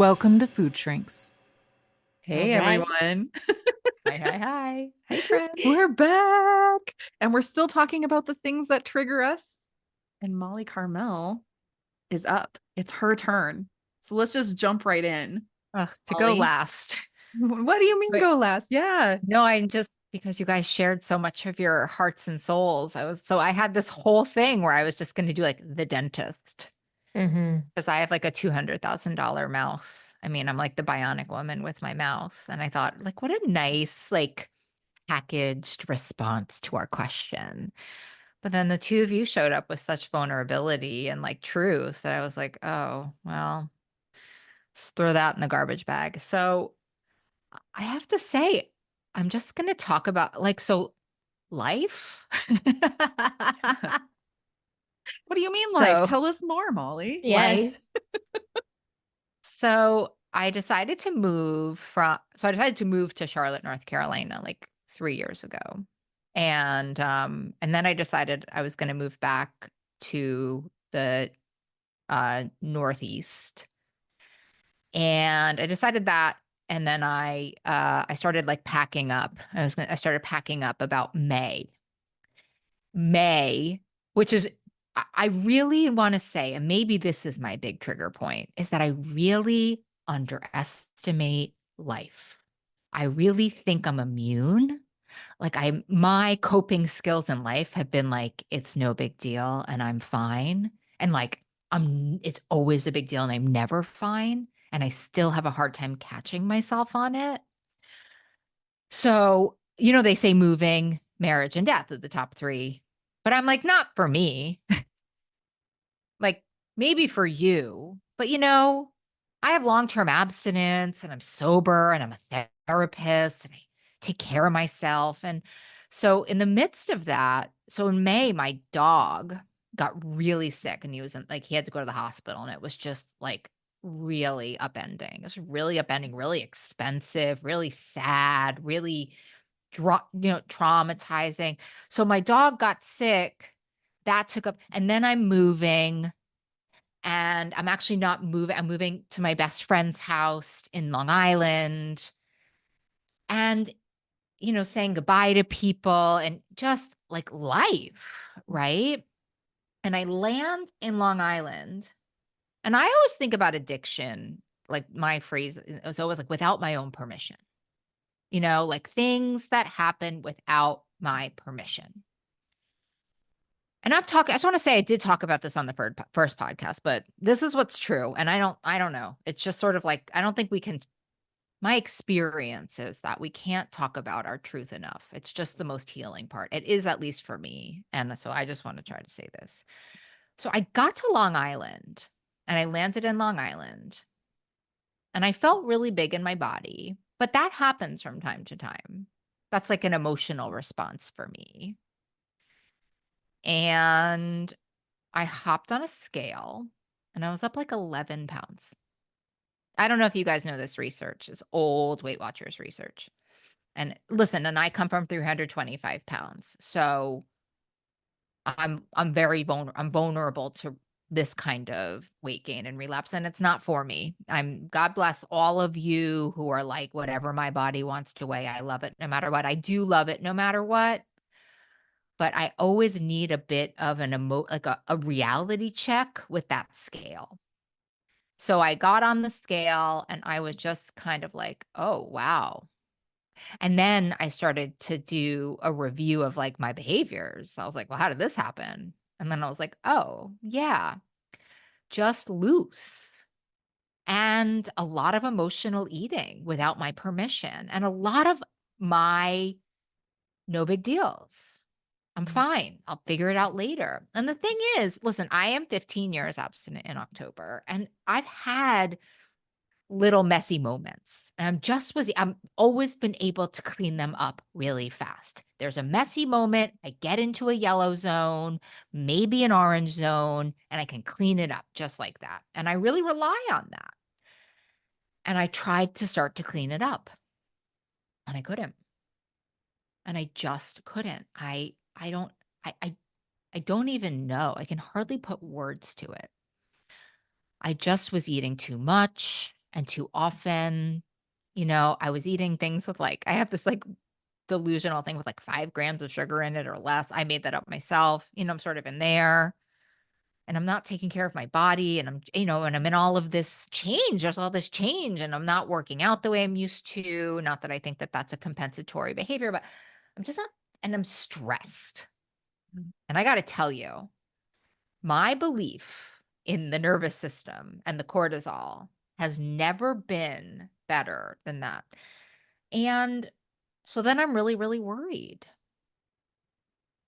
Welcome to Food Shrinks. All Hey, right. everyone. Hi, hi, hi. Hey, friend. We're back. And we're still talking about the things that trigger us. And Molly Carmel is up. It's her turn. So let's just jump right in. Ugh, to go Molly, last. what do you mean Wait, go last? Yeah. no, I'm just because you guys shared so much of your hearts and souls. I had this whole thing where I was just going to do like the dentist Mm-hmm. because I have like a $200,000 mouth. I mean, I'm like the bionic woman with my mouth. And I thought, like, what a nice, like, packaged response to our question. But then the two of you showed up with such vulnerability and like truth that I was like, oh, well, let's throw that in the garbage bag. So I have to say, I'm just going to talk about life. What do you mean life? so Tell us more, Molly. Yes. life. So I decided to move to Charlotte, North Carolina like 3 years ago. And then I decided I was going to move back to the Northeast. And I decided that, and then I started like packing up. I started packing up about May, which is I really want to say, and maybe this is my big trigger point, is that I really underestimate life. I really think I'm immune. Like my coping skills in life have been like, it's no big deal and I'm fine. And like it's always a big deal and I'm never fine. And I still have a hard time catching myself on it. So, they say moving, marriage, and death are the top three. But I'm like, not for me. Like maybe for you. But I have long-term abstinence and I'm sober and I'm a therapist and I take care of myself. And so in the midst of that, so in May, my dog got really sick and he had to go to the hospital and it was just like really upending. It was really upending, really expensive, really sad, really traumatizing. So my dog got sick. That took up, and then I'm moving and I'm actually not moving. I'm moving to my best friend's house in Long Island and, saying goodbye to people and just like life, right? And I land in Long Island. And I always think about addiction, like my phrase is always like without my own permission, like things that happen without my permission. And I just want to say I did talk about this on the first podcast, but this is what's true. And I don't know. It's just sort of like, I don't think we can, my experience is that we can't talk about our truth enough. It's just the most healing part. It is, at least for me. And so I just want to try to say this. So I got to Long Island and I landed in Long Island and I felt really big in my body, but that happens from time to time. That's like an emotional response for me. And I hopped on a scale and I was up like 11 pounds. I don't know if you guys know this research. It's old Weight Watchers research. And listen, and I come from 325 pounds. So I'm very vulnerable. I'm vulnerable to this kind of weight gain and relapse. And it's not for me. God bless all of you who are like, whatever my body wants to weigh, I love it no matter what. I do love it no matter what. But I always need a bit of like a reality check with that scale. So I got on the scale and I was just kind of like, oh, wow. And then I started to do a review of like my behaviors. I was like, well, how did this happen? And then I was like, oh, yeah, just loose and a lot of emotional eating without my permission and a lot of my no big deals. I'm fine. I'll figure it out later. And the thing is, listen, I am 15 years abstinent in October, and I've had little messy moments. And I'm always been able to clean them up really fast. There's a messy moment, I get into a yellow zone, maybe an orange zone, and I can clean it up just like that. And I really rely on that. And I tried to start to clean it up, and I couldn't. And I just couldn't. I don't I don't even know. I can hardly put words to it. I just was eating too much. And too often, I was eating things with like, I have this like delusional thing with like 5 grams of sugar in it or less. I made that up myself. I'm sort of in there and I'm not taking care of my body and and I'm in all of this change. There's all this change and I'm not working out the way I'm used to. Not that I think that that's a compensatory behavior, but I'm just not, and I'm stressed. And I got to tell you, my belief in the nervous system and the cortisol has never been better than that. And so then I'm really, really worried.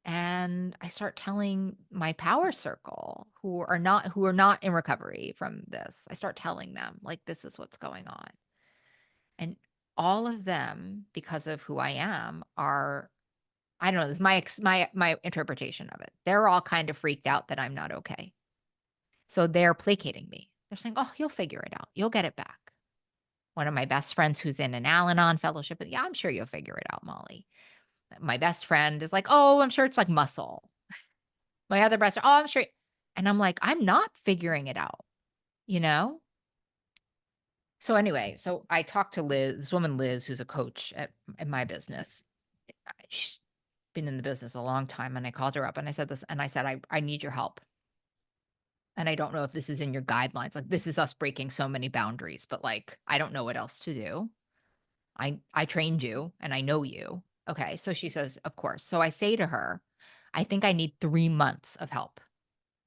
And I start telling my power circle who are not in recovery from this. I start telling them like this is what's going on. And all of them, because of who I am, are I don't know, this is my interpretation of it. They're all kind of freaked out that I'm not okay. So they're placating me. They're saying, "Oh, you'll figure it out. You'll get it back." One of my best friends who's in an Al-Anon fellowship, "Yeah, I'm sure you'll figure it out, Molly." My best friend is like, "Oh, I'm sure it's like muscle." My other best friend, "Oh, I'm sure." And I'm like, "I'm not figuring it out, you know? So anyway, so I talked to Liz, this woman Liz, who's a coach at my business. She's been in the business a long time, and I called her up and I said this, and I said, I need your help. And I don't know if this is in your guidelines. Like this is us breaking so many boundaries, but like I don't know what else to do. I trained you and I know you. Okay. So she says, of course. So I say to her, I think I need 3 months of help,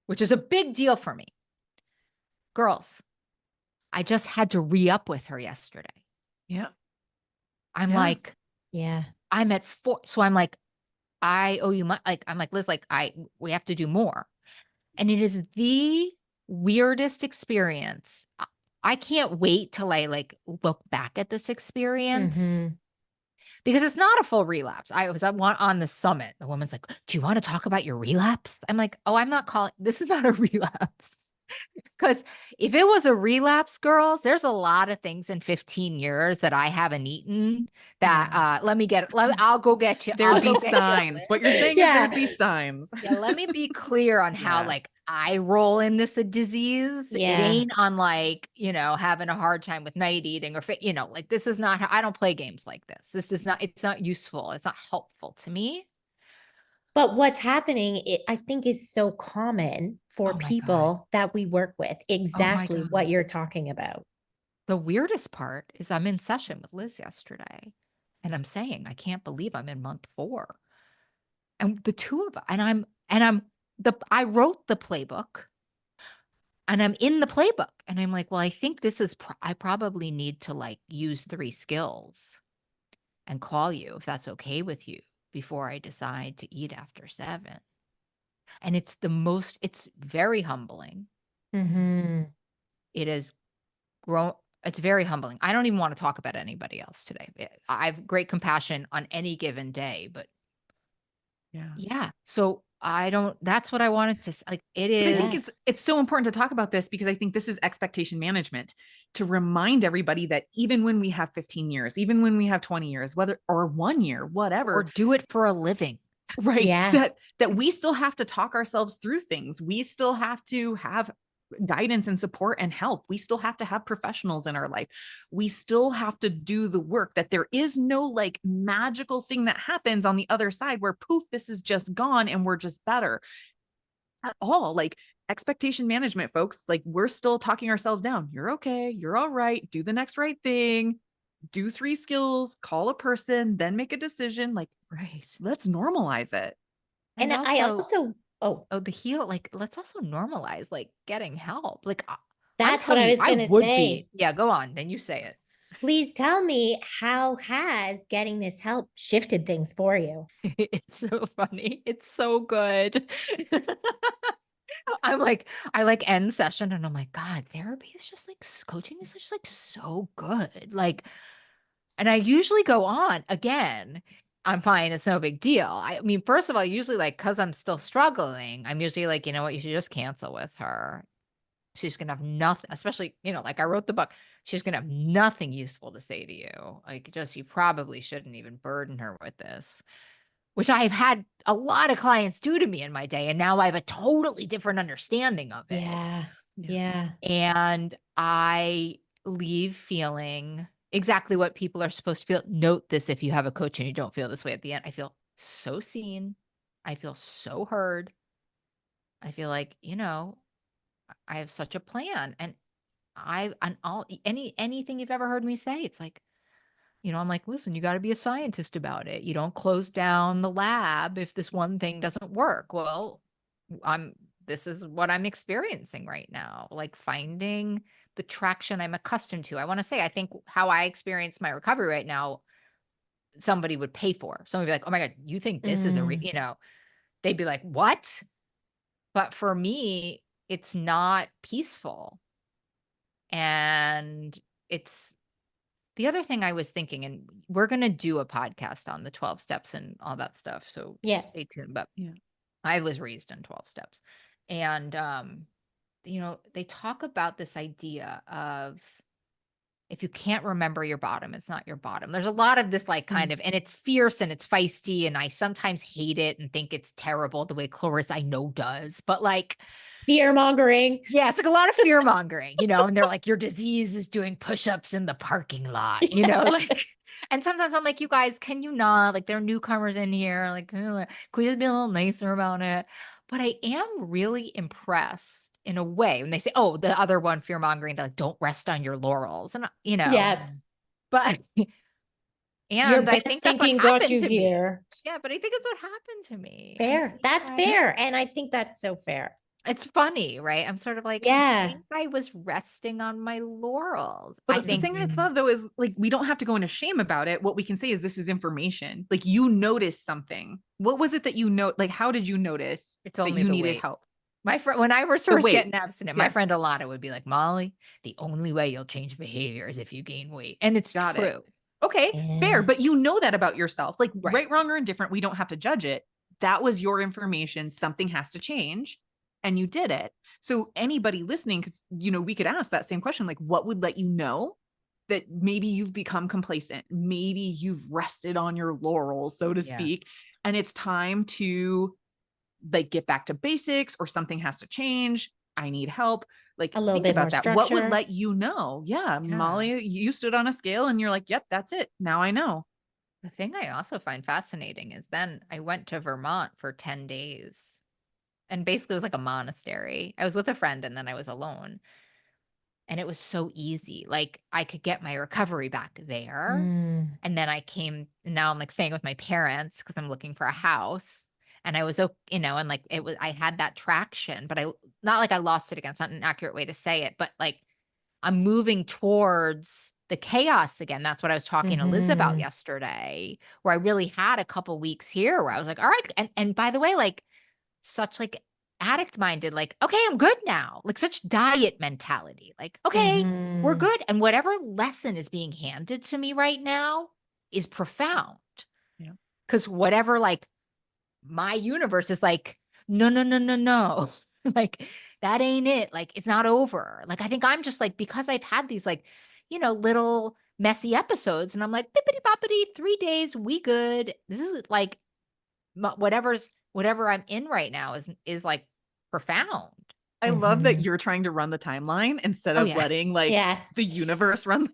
which is a big deal for me. Girls, I just had to re-up with her yesterday. Yeah. I'm Yeah. like, Yeah. I'm at 4. So I'm like, I owe you my, like, I'm like, Liz, like, we have to do more. And it is the weirdest experience. I can't wait till I like look back at this experience Mhm. because it's not a full relapse. I was on the summit. The woman's like, "Do you want to talk about your relapse?" I'm like, "Oh, I'm not calling this is not a relapse." Because if it was a relapse, girls, there's a lot of things in 15 years that I haven't eaten that Yeah. I'll go get you. I'll There'd be go get you a signs. What you're saying is Yeah. there'd be signs. Yeah, let me be clear on how Yeah. like I roll in this a disease. It Yeah. ain't on like, having a hard time with night eating or fit, like this is not how I don't play games like this. This is not, it's not useful. It's not helpful to me. But what's happening, I think, is so common for Oh my God. people that we work with. Oh my Exactly what God. you're talking about. The weirdest part is I'm in session with Liz yesterday and I'm saying, I can't believe I'm in month 4. And the two of us, I wrote the playbook. And I'm in the playbook and I'm like, well, I think this is, I probably need to like use 3 skills and call you if that's okay with you before I decide to eat after 7. And it's very humbling. Mhm. It is grown. It's very humbling. I don't even want to talk about anybody else today. I have great compassion on any given day, but Yeah. yeah. So that's what I wanted to, like, it But I think is, Yes. it's so important to talk about this because I think this is expectation management to remind everybody that even when we have 15 years, even when we have 20 years, whether or 1 year, or whatever, do it for a living. right? Yeah. That we still have to talk ourselves through things. We still have to have guidance and support and help. We still have to have professionals in our life. We still have to do the work, that there is no like magical thing that happens on the other side where poof, this is just gone and we're just better at all. Like expectation management, folks, like we're still talking ourselves down. You're okay. You're all right. Do the next right thing. Do 3 skills, call a person, then make a decision. Like, Right. let's normalize it. And And I also, also, oh, oh, the heal, like, let's also normalize, like, getting help. Like, I'm that's what telling I you, was I going to would be, say. yeah, go on, then you say it. Please tell me, how has getting this help shifted things for you? It's so funny. It's so good. I'm like, I like end session and I'm like, God, therapy is just like coaching is just like so good. Like, and I usually go on again. I'm fine. It's no big deal. I mean, first of all, usually like, cause I'm still struggling, I'm usually like, you know what, you should just cancel with her. She's gonna have nothing, especially, like I wrote the book. She's gonna have nothing useful to say to you. Like, just you probably shouldn't even burden her with this, which I've had a lot of clients do to me in my day. And now I have a totally different understanding of it. Yeah. Yeah. Yeah. And I leave feeling exactly what people are supposed to feel. Note this if you have a coach and you don't feel this way at the end. I feel so seen. I feel so heard. I feel like, I have such a plan. And anything you've ever heard me say, it's like, I'm like, listen, you got to be a scientist about it. You don't close down the lab if this one thing doesn't work. Well, this is what I'm experiencing right now, like finding the traction I'm accustomed to. I want to say, I think how I experience my recovery right now, somebody would pay for. Somebody would be like, oh my God, you think this is Mm. they'd be like, what? But for me, it's not peaceful. And it's the other thing I was thinking, and we're going to do a podcast on the 12 steps and all that stuff. So Yeah. stay tuned. But Yeah. I was raised in 12 steps. And, they talk about this idea of if you can't remember your bottom, it's not your bottom. There's a lot of this, like, kind of, and it's fierce and it's feisty. And I sometimes hate it and think it's terrible the way Clarissa I know does. But like, Fear mongering. yeah, it's like a lot of fear mongering, and they're like, your disease is doing push-ups in the parking lot, Yeah. like, and sometimes I'm like, you guys, can you not, like, there are newcomers in here, like, can we just be a little nicer about it? But I am really impressed in a way when they say, oh, the other one, fear mongering, they're like, don't rest on your laurels. And, Yeah. but, Your and I think best that's what thinking brought happened you to me. here. Yeah, but I think it's what happened to me. And Fair. That's fair. And I think that's so fair. it's funny, right? I'm sort of like, I Yeah. think I was resting on my laurels. I But the think, thing I love though is like we don't have to go into shame about it. What we can say is this is information. Like you noticed something. What was it that you know? Like how did you notice it's that only you the needed weight. help? My friend, when I was The first getting weight. abstinent, my Yeah, friend Alana would be like, Molly, the only way you'll change behavior is if you gain weight. And it's got it. true. Okay, fair. Yeah. But you know that about yourself. Like Right. right, wrong, or indifferent, we don't have to judge it. That was your information. Something has to change. And you did it. So anybody listening, because we could ask that same question, like what would let you know that maybe you've become complacent, maybe you've rested on your laurels, so to Yeah. speak, and it's time to like get back to basics or something has to change. I need help. Like A little think bit more about that. What would structure. let you know? Yeah, Molly, you stood on a scale and you're like, yep, that's it. Now I know. The thing I also find fascinating is then I went to Vermont for 10 days. And basically it was like a monastery. I was with a friend and then I was alone. And it was so easy. Like I could get my recovery back there. Mm. And then now I'm like staying with my parents because I'm looking for a house. And I was, and like I had that traction, but not like I lost it again. It's not an accurate way to say it, but like I'm moving towards the chaos again. That's what I was talking to Liz about Mhm. yesterday, where I really had a couple weeks here where I was like, all right. And by the way, like such like addict minded, like, okay, I'm good now. Like such diet mentality. Like, okay, we're Mhm. good. And whatever lesson is being handed to me right now is profound. Yeah. Cause whatever, like my universe is like, no, no, no, no, no. Like that ain't it. Like it's not over. Like I think I'm just like, because I've had these like, little messy episodes and I'm like, bippity boppity, 3 days, we good. This is like whatever I'm in right now is like profound. I love that Mhm. you're trying to run the timeline instead Oh of yeah. letting like Yeah. the universe run the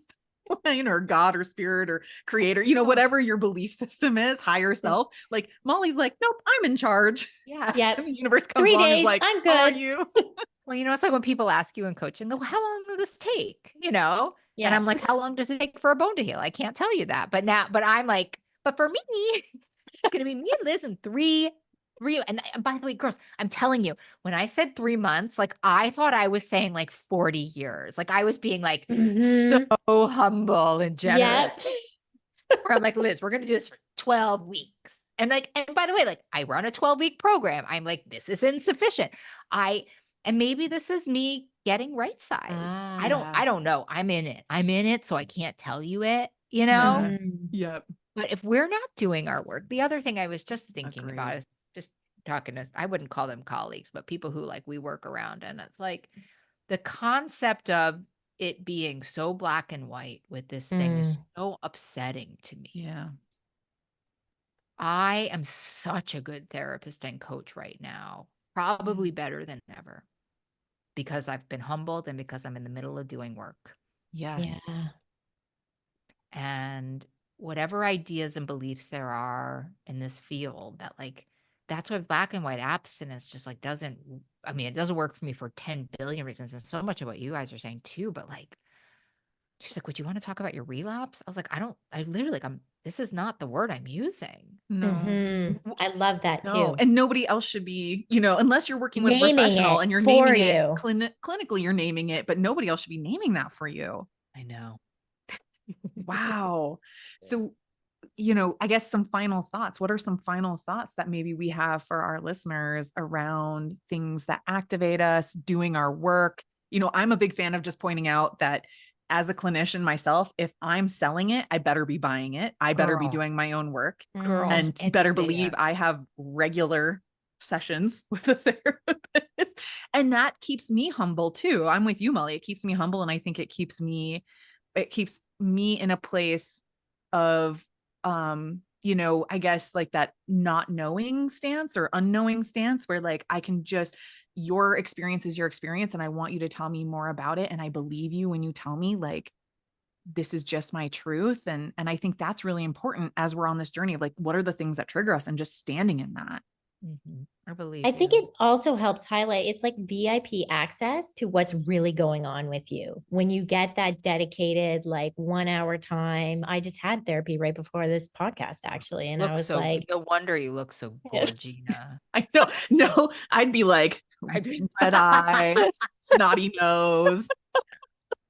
timeline or God or spirit or creator, Oh, whatever your belief system is, higher Yeah. self. Like Molly's like, nope, I'm in charge. yeah. Yeah. And the universe comes 3 along and is days. like, I'm are good. you? Well, it's like when people ask you in coaching, well, how long will this take? And Yeah. I'm like, how long does it take for a bone to heal? I can't tell you that. But I'm like, but for me, it's gonna be me and Liz in three. And by the way, girls, I'm telling you, when I said 3 months, like I thought I was saying like 40 years. Like I was being like so Mhm. humble and generous. Yep. Where I'm like, Liz, we're gonna do this for 12 weeks. And by the way, like I run a 12-week program. I'm like, this is insufficient. And maybe this is me getting right sized. I Ah. don't know. I'm in it. So I can't tell you it, Yeah. Mhm. Yep. But if we're not doing our work, the other thing I was just thinking about Agreed. is just talking to, I wouldn't call them colleagues, but people who like we work around. And it's like the concept of it being so black and white with this thing is Mm. so upsetting to me. Yeah. I am such a good therapist and coach right now, probably better than ever because I've been humbled and because I'm in the middle of doing work. Yes. Yeah. And whatever ideas and beliefs there are in this field that like that's why black and white abstinence just like doesn't, I mean, it doesn't work for me for 10 billion reasons. And so much of what you guys are saying too, but like she's like, would you want to talk about your relapse? I was like, I literally like this is not the word I'm using. No. I love that No. too. And nobody else should be, unless you're working with a Naming professional it and you're for naming it you. clinically, you're naming it, but nobody else should be naming that for you. I know. Wow. So, I guess some final thoughts. What are some final thoughts that maybe we have for our listeners around things that activate us, doing our work? I'm a big fan of just pointing out that as a clinician myself, if I'm selling it, I better be buying it. I better be Girl, doing my own work girl, and it's better believe there. I have regular sessions with a therapist. And that keeps me humble too. I'm with you, Molly. It keeps me humble. And I think it keeps me in a place of I guess like that not knowing stance or unknowing stance where like I can just, your experience is your experience and I want you to tell me more about it and I believe you when you tell me like this is just my truth. And I think that's really important as we're on this journey of like what are the things that trigger us and just standing in that. I I believe think you. it also helps highlight it's like VIP access to what's really going on with you. When you get that dedicated, like 1 hour time. I just had therapy right before this podcast, actually. And I Look was so, like, no wonder you look so gorgina. I know. No, I'd be like I'd be- red eye, snotty nose.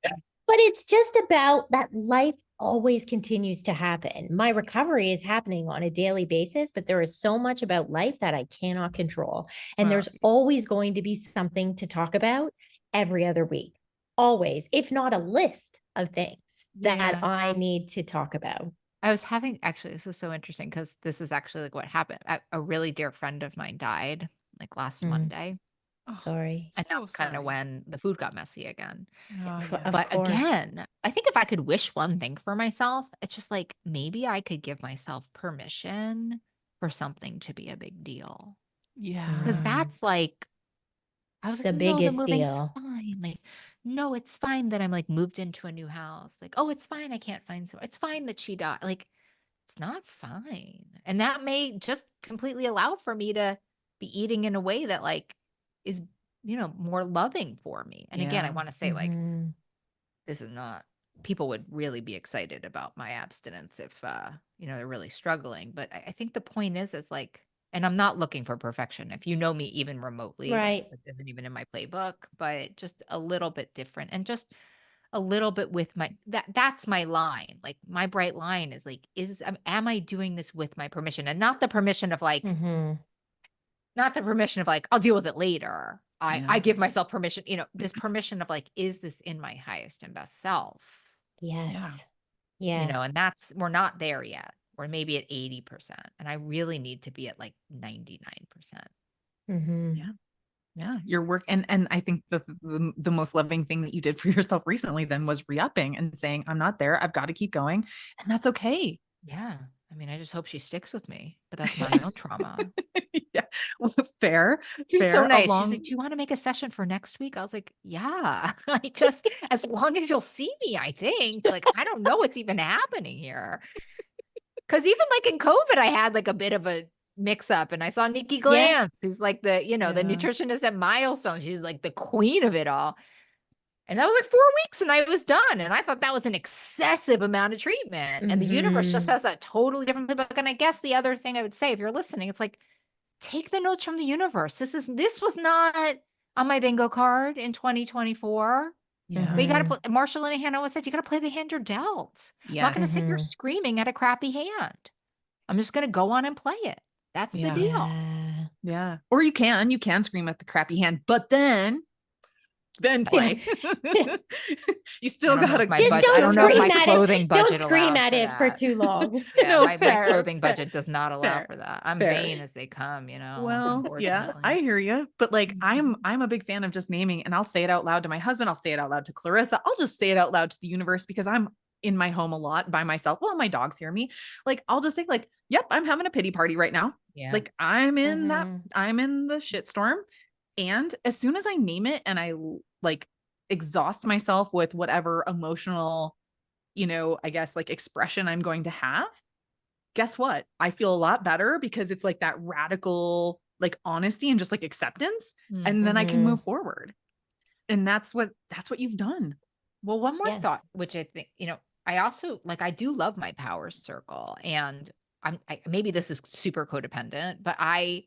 but it's just about that life always continues to happen. My recovery is happening on a daily basis, but there is so much about life that I cannot control. And Well, there's always going to be something to talk about every other week, always, if not a list of things that yeah. I need to talk about. I was having actually, this is so interesting because this is actually like what happened. A really dear friend of mine died like last Mm, Monday. Oh, sorry. And so that's kind of sorry. when the food got messy again. Oh yeah. Of But course. again, I think if I could wish one thing for myself, it's just like maybe I could give myself permission for something to be a big deal. Because Yeah. Mhm. that's like, I was like, The no, the biggest moving's deal. fine. Like, no, it's fine that I'm like moved into a new house. Like, oh, it's fine. I can't find so. It's fine that she died. Like, it's not fine. And that may just completely allow for me to be eating in a way that like is, more loving for me. And again, I Yeah. want to say like Mhm. this is not, people would really be excited about my abstinence if they're really struggling. But I think the point is like, and I'm not looking for perfection. If you know me even remotely, that Right. isn't even in my playbook, but just a little bit different and just a little bit with that's my line. Like my bright line is like, am I doing this with my permission? And not the permission of like, Mhm. not the permission of like, I'll deal with it later. I Yeah. give myself permission, this permission of like, is this in my highest and best self? Yeah. Yes. Yeah. And we're not there yet. We're maybe at 80%. And I really need to be at like 99%. Mhm. Yeah. Yeah. Your work. And I think the most loving thing that you did for yourself recently then was re-upping and saying, I'm not there. I've got to keep going. And that's okay. Yeah. I mean, I just hope she sticks with me, but that's my own trauma. Yeah. Well, fair, She's so fair nice. She's like, along. "Do you want to make a session for next week?" I was like, "Yeah." I just, as long as you'll see me, I think. Like, I don't know what's even happening here. Because even like in COVID, I had like a bit of a mix up, and I saw Nikki Yeah. Glantz, who's like the Yeah. nutritionist at Milestone. She's like the queen of it all. And that was like 4 weeks, and I was done. And I thought that was an excessive amount of treatment. And the universe just Mhm. has a totally different playbook. And I guess the other thing I would say, if you're listening, it's like, take the notes from the universe. This was not on my bingo card in 2024. Yeah. But you got to Mhm. play. Marshall Linehan always says you got to play the hand you're dealt. I'm not going to Yes. sit here Mhm. screaming at a crappy hand. I'm just going to go on and play it. That's the Yeah. deal. Yeah. Yeah. Or you can scream at the crappy hand, but then Yeah. play. You I still don't know if gotta my Just you budget. I don't still don't know if gotta my scream at it. clothing Don't budget scream allows at for it for that. too long. Yeah, no, my fair, clothing fair, budget does not allow fair, for that. I'm fair. vain as they come, Well, yeah, I unfortunately. hear you. But like I'm Mhm. I'm a big fan of just naming, and I'll say it out loud to my husband, I'll say it out loud to Clarissa. I'll just say it out loud to the universe because I'm in my home a lot by myself. Well, my dogs hear me. Like I'll just say like, "Yep, I'm having a pity party right now." Yeah. Like I'm Mhm. in the shitstorm. And as soon as I name it and I like exhaust myself with whatever emotional, I guess like expression I'm going to have, guess what? I feel a lot better because it's like that radical, like honesty and just like acceptance. And then I can Mhm. move forward. And that's what you've done. Well, one more Yes. thought, which I think, I also like, I do love my power circle, and maybe this is super codependent, but I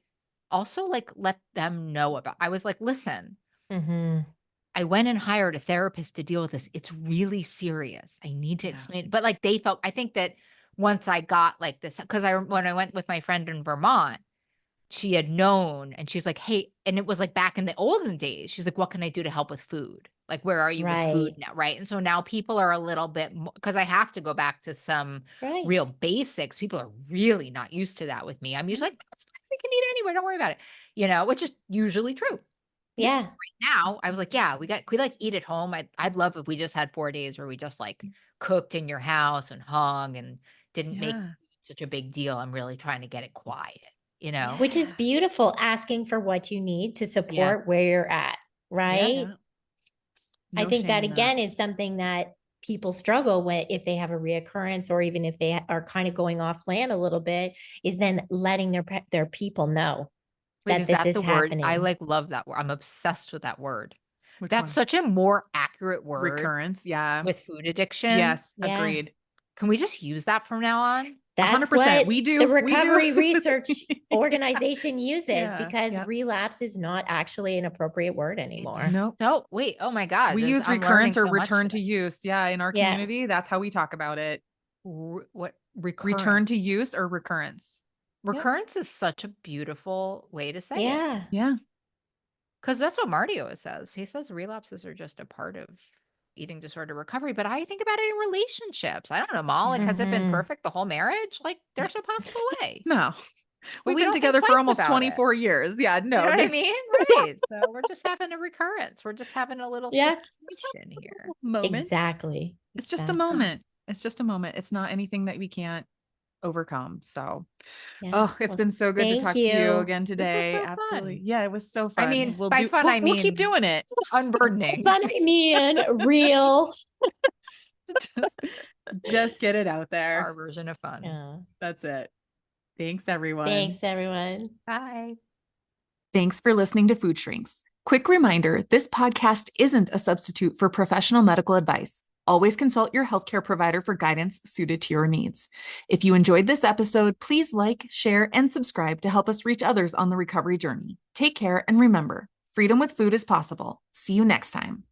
also like let them know about, I was like, listen, Mhm. I went and hired a therapist to deal with this. It's really serious. I need to Yeah. explain. But like they felt, I think that once I got like this, because when I went with my friend in Vermont, she had known and she's like, "Hey," and it was like back in the olden days. She's like, "What can I do to help with food? Like, where are you with food Right. now?" Right. And so now people are a little bit more, because I have to go back to some Right. real basics. People are really not used to that with me. I'm usually like, "That's fine. We can eat anywhere. Don't worry about it." Which is usually true. Yeah. Yeah. Now I was like, "Yeah, we like eat at home." I'd love if we just had 4 days where we just like cooked in your house and hung and didn't make Yeah. such a big deal. I'm really trying to get it quiet, you know? Which is Yeah. beautiful, asking for what you need to Yeah. support where you're at, Yeah. right? Yeah. I No think shame that in that. again is something that people struggle with if they have a reoccurrence, or even if they are kind of going off plan a little bit, is then letting their people know Wait, that is this that is the word? I happening. like love that word. I'm obsessed with that word. Which That's one? such a more accurate word Recurrence. Yeah. with food addiction. Yes. Yeah. Agreed. Can we just use that from now on? 100%. That's what We the do. We do. recovery research organization uses, Yeah. because Yeah. relapse is not actually an appropriate word anymore. It's Nope. so wait, oh my God. We use I'm learning recurrence or so much return today. to use. Yeah. In our Yeah. community, that's how we talk about it. What recurrent? Return to use or recurrence. Yep. Recurrence is such a beautiful way to say it. Yeah. Yeah. Because that's what Marty always says. He says relapses are just a part of eating disorder recovery. But I think about it in relationships. I don't know, Mom. Like, Yeah. has it been Mhm. perfect the whole marriage? Like, No. there's no possible way. No. But We've we been don't think together for twice almost about it. 24 years. Yeah. You know No, what I there's mean? Right. So we're just having a recurrence. We're just having a little Yeah. just a situation here. little moment. Exactly. It's just a Exactly. moment. It's just a moment. It's not anything that we can't overcome. So, Yeah. oh, it's Well, been so good to thank talk to you you. again This was today. so Absolutely. fun. Yeah, it was so I fun. mean, by fun, I We'll keep mean doing it. unburdening. Fun, I mean, real. just just get it out there. Our version of fun. Yeah. That's it. Thanks everyone. Thanks, everyone. Bye. Thanks for listening to Food Shrinks. Quick reminder, this podcast isn't a substitute for professional medical advice. Always consult your healthcare provider for guidance suited to your needs. If you enjoyed this episode, please like, share, and subscribe to help us reach others on the recovery journey. Take care and remember, freedom with food is possible. See you next time.